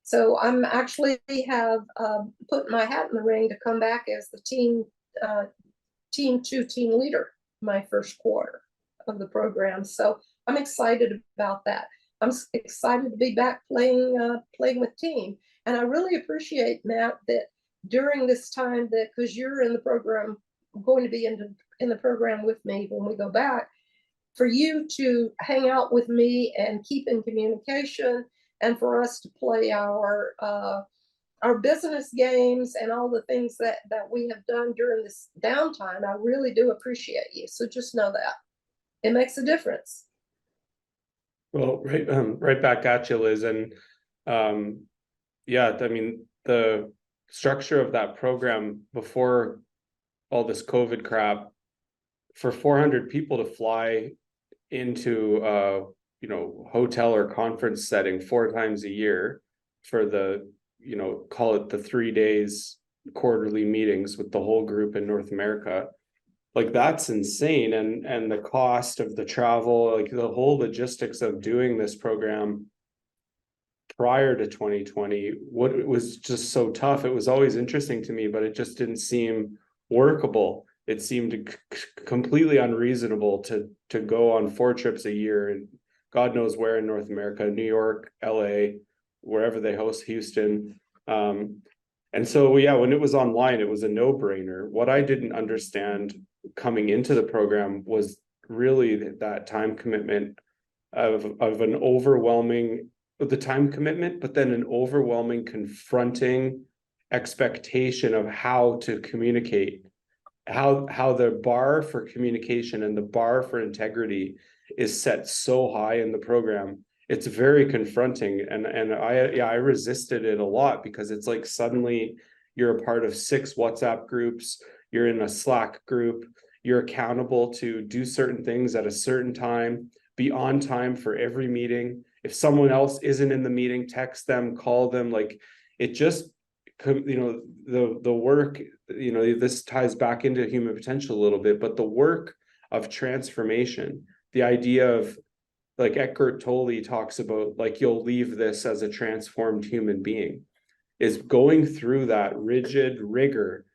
so I'm actually have put my hat in the ring to come back as the team leader my first quarter of the program. So I'm excited about that. I'm excited to be back playing with team. And I really appreciate, Matt, that during this time, that because you're in the program, going to be in the program with me when we go back, for you to hang out with me and keep in communication, and for us to play our business games and all the things that we have done during this downtime. I really do appreciate you. So just know that it makes a difference. Well, right back at you, Liz. And yeah, I mean, the structure of that program before all this COVID crap, for 400 people to fly into hotel or conference setting 4 times a year for the, call it the 3 days quarterly meetings with the whole group in North America, like that's insane. And the cost of the travel, like the whole logistics of doing this program prior to 2020, what it was just so tough. It was always interesting to me, but it just didn't seem workable. It seemed completely unreasonable to go on 4 trips a year, and God knows where in North America, New York, LA, wherever they host, Houston. And so, yeah, when it was online, it was a no-brainer. What I didn't understand coming into the program was really that time commitment of an overwhelming, the time commitment, but then an overwhelming confronting expectation of how to communicate, how the bar for communication and the bar for integrity is set so high in the program. It's very confronting, and I resisted it a lot, because it's like suddenly you're a part of 6 WhatsApp groups, you're in a Slack group, you're accountable to do certain things at a certain time, be on time for every meeting. If someone else isn't in the meeting, text them, call them. Like, it just, the work, this ties back into human potential a little bit, but the work of transformation, the idea of, like Eckhart Tolle talks about, like, you'll leave this as a transformed human being, is going through that rigid rigor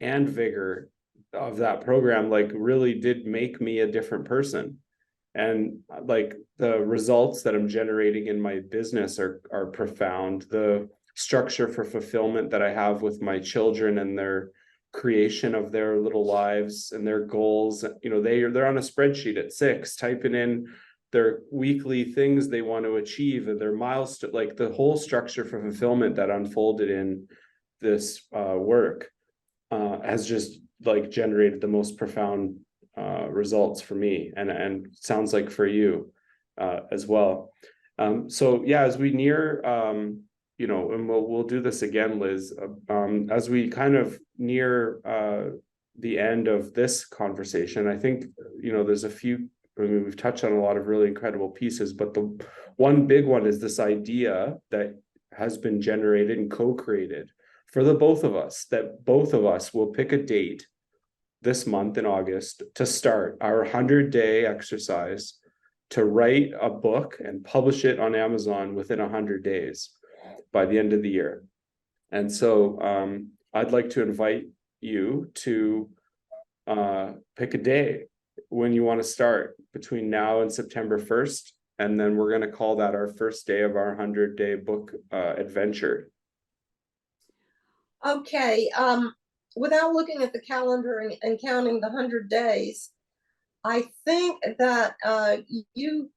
and vigor of that program, like, really did make me a different person. And like, the results that I'm generating in my business are profound. The structure for fulfillment that I have with my children and their creation of their little lives and their goals, they're on a spreadsheet at 6 typing in their weekly things they want to achieve and their milestone, like the whole structure for fulfillment that unfolded in this work has just like generated the most profound results for me, and sounds like for you as well. So yeah, as we near and we'll do this again, Liz, as we kind of near the end of this conversation, I think there's a few, we've touched on a lot of really incredible pieces, but the one big one is this idea that has been generated and co-created for the both of us, that both of us will pick a date this month in August to start our 100-day exercise to write a book and publish it on Amazon within 100 days by the end of the year. And so I'd like to invite you to pick a day when you want to start between now and September 1st. And then we're going to call that our first day of our 100-day book adventure. Okay, without looking at the calendar and counting the 100 days, I think that you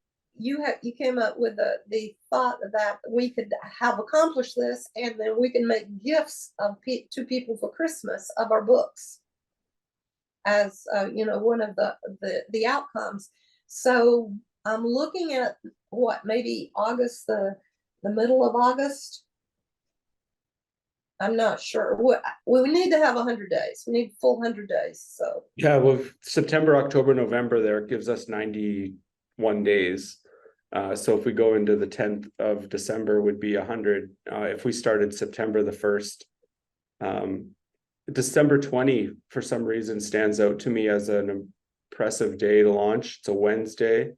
came up with the thought that we could have accomplished this, and then we can make gifts to people for Christmas of our books as one of the outcomes. So I'm looking at what, maybe August, the middle of August. I'm not sure. We need to have 100 days. We need full 100 days. So yeah, well, September, October, November, there gives us 91 days. So if we go into the 10th of December would be 100. If we started September the 1st, December 20 for some reason stands out to me as an impressive day to launch. It's a Wednesday.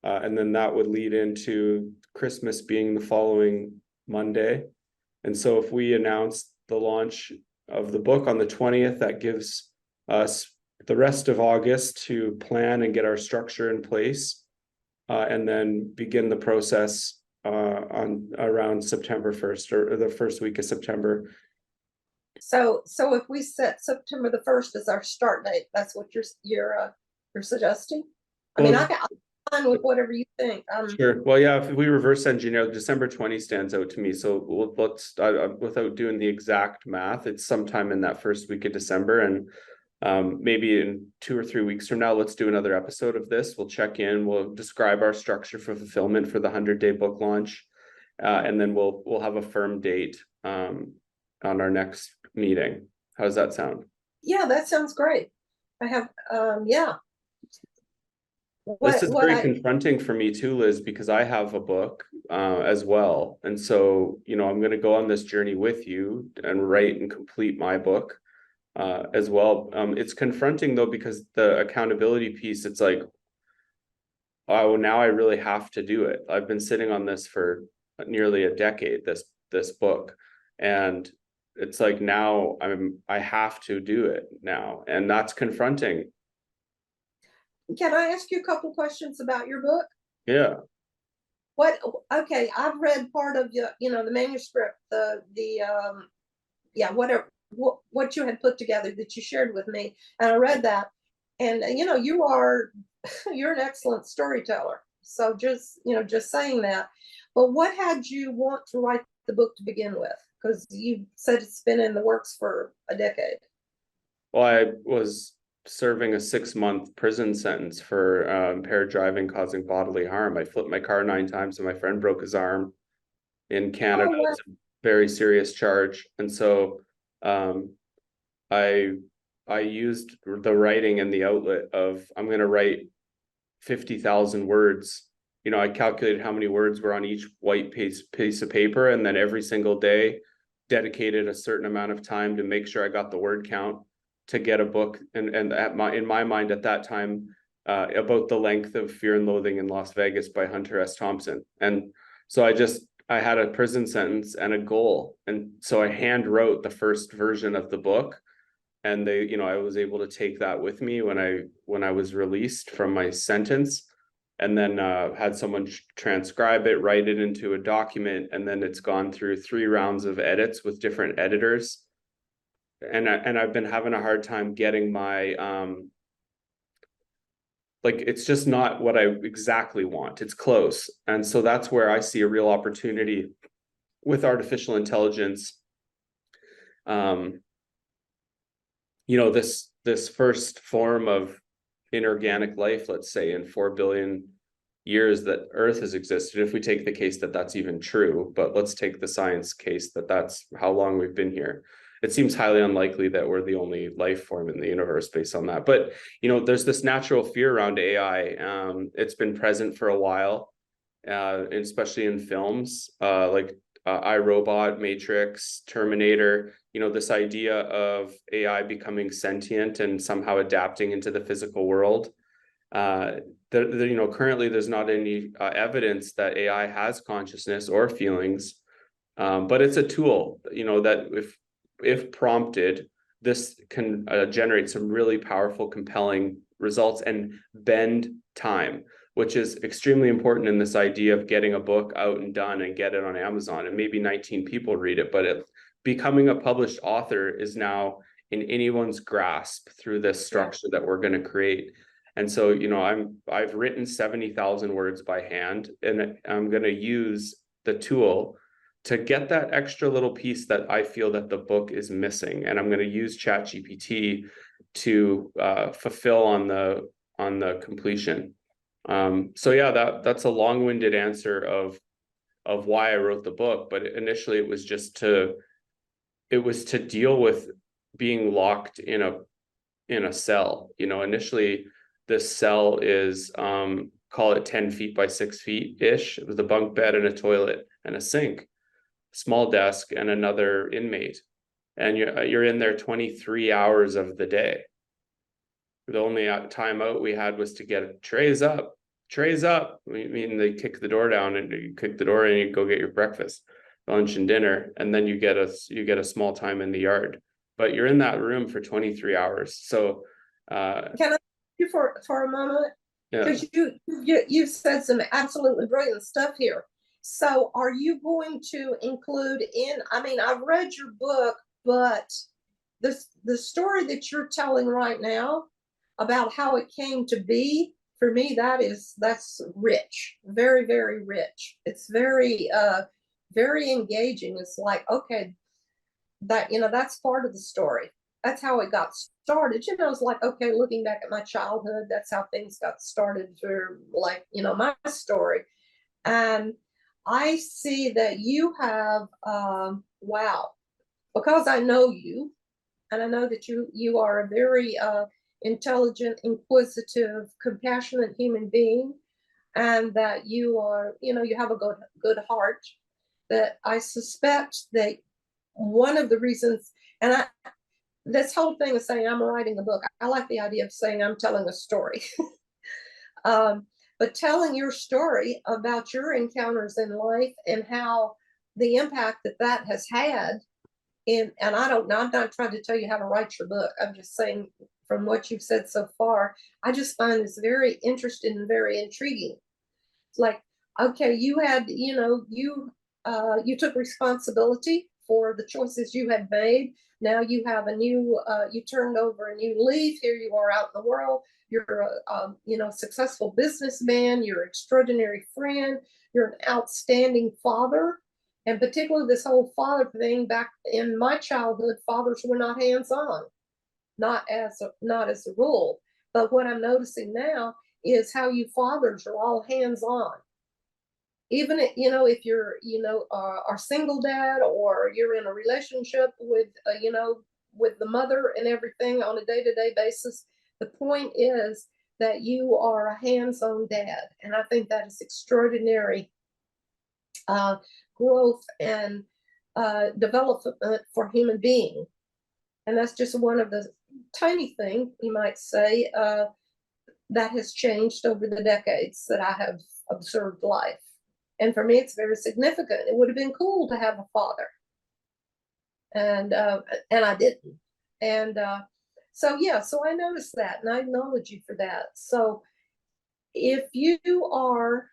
And then that would lead into Christmas being the following Monday. And so if we announce the launch of the book on the 20th, that gives us the rest of August to plan and get our structure in place, and then begin the process on around September 1st or the first week of September. So if we set September the 1st as our start date, that's what you're suggesting? I mean, I'm fine with whatever you think. Sure. Well, yeah, if we reverse engineer, December 20 stands out to me. So let's, without doing the exact math, it's sometime in that first week of December. And maybe in 2 or 3 weeks from now, let's do another episode of this. We'll check in, we'll describe our structure for fulfillment for the 100-day book launch. And then we'll have a firm date on our next meeting. How does that sound? Yeah, that sounds great. I have, yeah. This is very confronting for me too, Liz, because I have a book as well. And so, I'm going to go on this journey with you and write and complete my book as well. It's confronting though, because the accountability piece, it's like, oh, now I really have to do it. I've been sitting on this for nearly a decade, this book. And it's like, now I have to do it now. And that's confronting. Can I ask you a couple questions about your book? Yeah. Okay, I've read part of the manuscript, whatever, what you had put together that you shared with me, and I read that, and you're an excellent storyteller. So just saying that. But what had you want to write the book to begin with? Because you said it's been in the works for a decade. Well, I was serving a 6-month prison sentence for impaired driving causing bodily harm. I flipped my car 9 times and my friend broke his arm in Canada. Oh, wow. It's a very serious charge. And so I used the writing and the outlet of, I'm going to write 50,000 words. I calculated how many words were on each white piece of paper, and then every single day dedicated a certain amount of time to make sure I got the word count to get a book, and in my mind at that time, about the length of Fear and Loathing in Las Vegas by Hunter S. Thompson. And so I had a prison sentence and a goal, and so I hand wrote the first version of the book, and I was able to take that with me when I was released from my sentence, and then had someone transcribe it, write it into a document, and then it's gone through 3 rounds of edits with different editors. And I've been having a hard time getting my it's just not what I exactly want. It's close. And so that's where I see a real opportunity with artificial intelligence. This first form of inorganic life, let's say in 4 billion years that Earth has existed, if we take the case that that's even true, but let's take the science case that that's how long we've been here. It seems highly unlikely that we're the only life form in the universe based on that. But, there's this natural fear around AI. It's been present for a while, especially in films like iRobot, Matrix, Terminator, this idea of AI becoming sentient and somehow adapting into the physical world. Currently there's not any evidence that AI has consciousness or feelings. But it's a tool, that if prompted, this can generate some really powerful, compelling results and bend time, which is extremely important in this idea of getting a book out and done and get it on Amazon, and maybe 19 people read it, but becoming a published author is now in anyone's grasp through this structure that we're going to create. And so, I've written 70,000 words by hand, and I'm going to use the tool to get that extra little piece that I feel that the book is missing. And I'm going to use ChatGPT to fulfill on the completion. So yeah, that's a long-winded answer of why I wrote the book. But initially it was just to deal with being locked in a cell. Initially this cell is call it 10 feet by 6 feet ish. It was a bunk bed and a toilet and a sink, small desk, and another inmate. And you're in there 23 hours of the day. The only time out we had was to get trays up. I mean, they kick the door down, and you kick the door and you go get your breakfast, lunch, and dinner, and then you get a small time in the yard. But you're in that room for 23 hours. So Can I ask you for a moment? yeah. Because you said some absolutely brilliant stuff here. So are you going to include I mean, I've read your book, but the story that you're telling right now about how it came to be, for me, that's rich, very, very rich. It's very, very engaging. It's like, okay, that's part of the story. That's how it got started. It's like, okay, looking back at my childhood, that's how things got started for, like, my story. And I see that you have, wow, because I know you, and I know that you are a very intelligent, inquisitive, compassionate human being, and that you are, you have a good heart. That I suspect that one of the reasons, and this whole thing of saying I'm writing a book, I like the idea of saying I'm telling a story. But telling your story about your encounters in life and how the impact that has had and I don't know, I'm not trying to tell you how to write your book. I'm just saying from what you've said so far, I just find this very interesting and very intriguing. It's like, okay, you had, you took responsibility for the choices you had made. Now you have you turned over a new leaf. Here you are out in the world. You're a successful businessman. You're an extraordinary friend. You're an outstanding father. And particularly this whole father thing, back in my childhood, fathers were not hands-on, not as a rule. But what I'm noticing now is how you fathers are all hands-on. Even if you're are single dad, or you're in a relationship with with the mother and everything on a day-to-day basis, the point is that you are a hands-on dad, and I think that is extraordinary growth and development for human being. And that's just one of the tiny thing, you might say, that has changed over the decades that I have observed life. And for me, it's very significant. It would have been cool to have a father, and I didn't. And so I noticed that, and I acknowledge you for that. So if you are,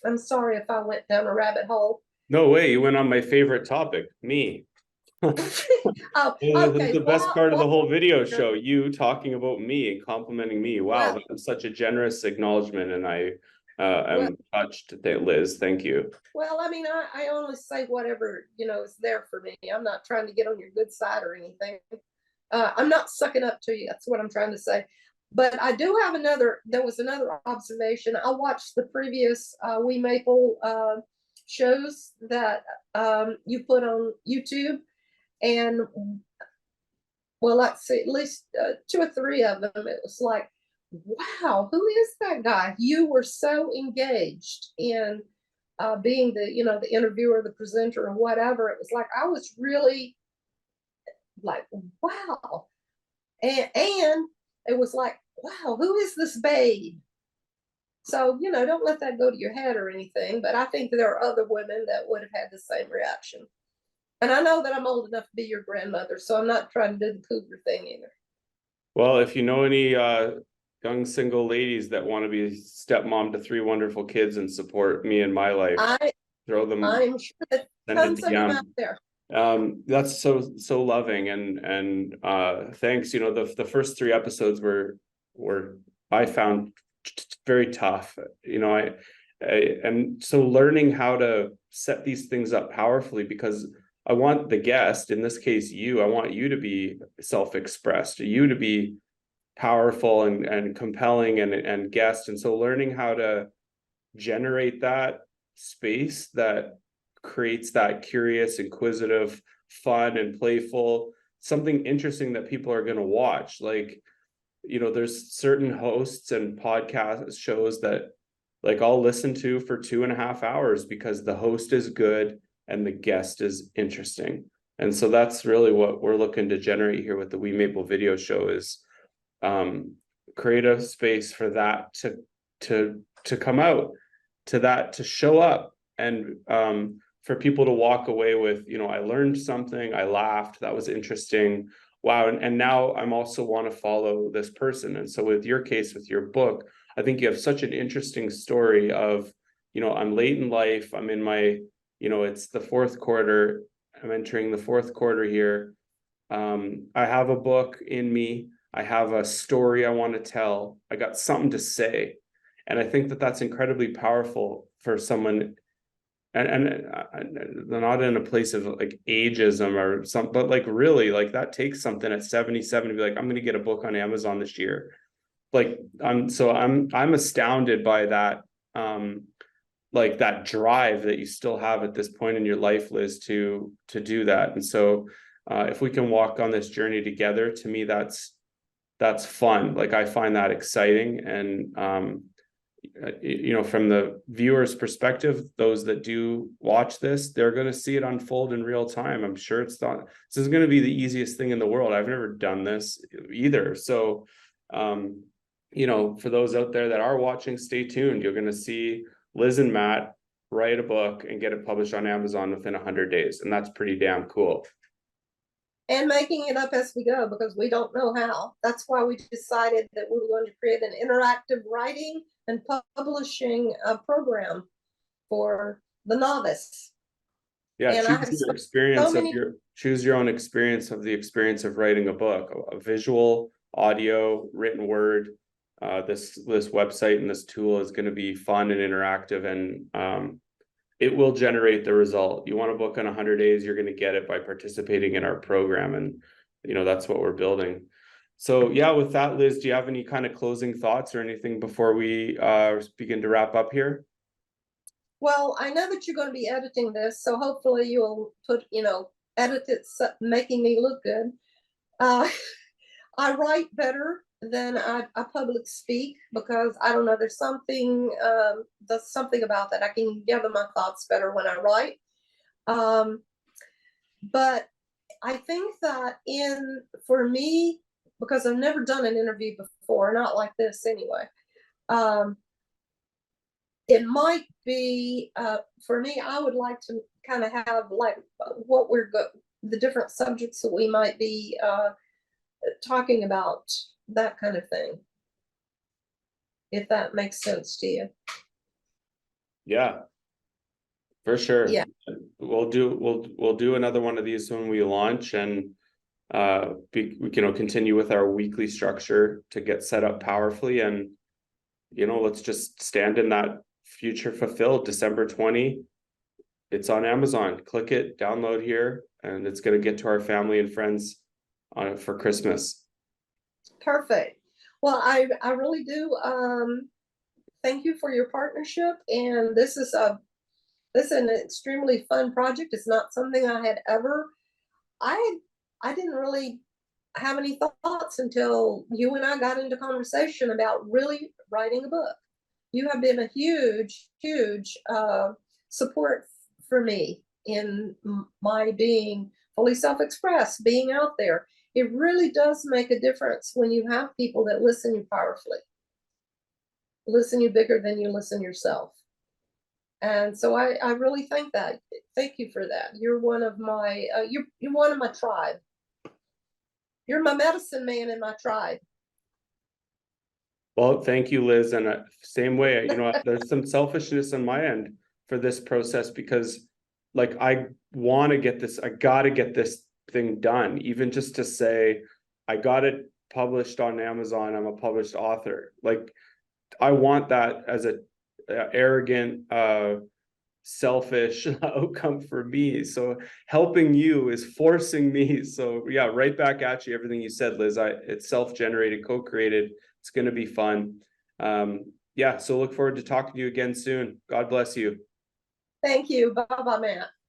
I'm sorry if I went down a rabbit hole. No way, you went on my favorite topic, me. Oh, okay. The best part of the whole video show, you talking about me and complimenting me. Wow, that's such a generous acknowledgement, and I am touched, Liz. Thank you. Well, I mean, I only say whatever is there for me. I'm not trying to get on your good side or anything. I'm not sucking up to you. That's what I'm trying to say. But I do have there was another observation. I watched the previous WeMaple shows that you put on YouTube. And well, let's see, at least 2 or 3 of them, it was like, wow, who is that guy? You were so engaged in being the interviewer, the presenter, or whatever. It was like, I was really like, wow. And it was like, wow, who is this babe? So, don't let that go to your head or anything, but I think there are other women that would have had the same reaction. And I know that I'm old enough to be your grandmother, so I'm not trying to do the cougar thing either. Well, if you know any young single ladies that want to be stepmom to 3 wonderful kids and support me in my life, throw them, I'm sure that send a tons of them DM. out there. That's so loving, and thanks. The first 3 episodes were I found very tough. And so learning how to set these things up powerfully, because I want the guest, in this case I want you to be self-expressed, you to be powerful and compelling and guest. And so learning how to generate that space that creates that curious, inquisitive, fun and playful, something interesting that people are going to watch. Like, there's certain hosts and podcast shows that like I'll listen to for 2.5 hours because the host is good and the guest is interesting. And so that's really what we're looking to generate here with the WeMaple video show, is create a space for that to come out, to show up, and for people to walk away with, I learned something, I laughed, that was interesting, wow, and now I'm also want to follow this person. And so with your case, with your book, I think you have such an interesting story of, I'm late in life, I'm in my, it's the fourth quarter, I'm entering the fourth quarter here. I have a book in me, I have a story I want to tell, I got something to say. And I think that that's incredibly powerful for someone, and they're not in a place of like ageism or something, but like really, like that takes something at 77 to be like, I'm going to get a book on Amazon this year. Like I'm astounded by that, like that drive that you still have at this point in your life, Liz, to do that. And so if we can walk on this journey together, to me, that's fun. Like I find that exciting. And from the viewer's perspective, those that do watch this, they're going to see it unfold in real time. I'm sure this is going to be the easiest thing in the world. I've never done this either. So, for those out there that are watching, stay tuned. You're going to see Liz and Matt write a book and get it published on Amazon within 100 days. And that's pretty damn cool. And making it up as we go, because we don't know how. That's why we decided that we were going to create an interactive writing and publishing program for the novice. Yeah, and choose your own experience of the experience of writing a book, a visual, audio, written word. This website and this tool is going to be fun and interactive, and it will generate the result. You want a book in 100 days, you're going to get it by participating in our program. And, that's what we're building. So yeah, with that, Liz, do you have any kind of closing thoughts or anything before we begin to wrap up here? Well, I know that you're going to be editing this, so hopefully you'll put, edit it, making me look good. I write better than I public speak, because I don't know, there's something about that. I can gather my thoughts better when I write. But I think that for me, because I've never done an interview before, not like this anyway, it might be, for me, I would like to kind of have like the different subjects that we might be talking about, that kind of thing, if that makes sense to you. Yeah, for sure. Yeah, we'll do another one of these when we launch, and we continue with our weekly structure to get set up powerfully. And let's just stand in that future fulfilled. December 20, it's on Amazon. Click it, download here, and it's going to get to our family and friends for Christmas. Perfect. Well, I really do thank you for your partnership, and this is an extremely fun project. It's not something I had ever, I didn't really have any thoughts until you and I got into conversation about really writing a book. You have been a huge support for me in my being fully self-expressed, being out there. It really does make a difference when you have people that listen powerfully. listen you bigger than you listen yourself. And so I really thank you for that. You're one of my, you're one of my tribe. You're my medicine man in my tribe. Well, thank you, Liz. And same way, there's some selfishness on my end for this process, because like, I want to get this, I got to get this thing done, even just to say, I got it published on Amazon. I'm a published author. Like, I want that as a arrogant, selfish outcome for me. So helping you is forcing me. So yeah, right back at you, everything you said, Liz. It's self-generated, co-created. It's going to be fun. Yeah, so look forward to talking to you again soon. God bless you. Thank you. Bye bye, Matt.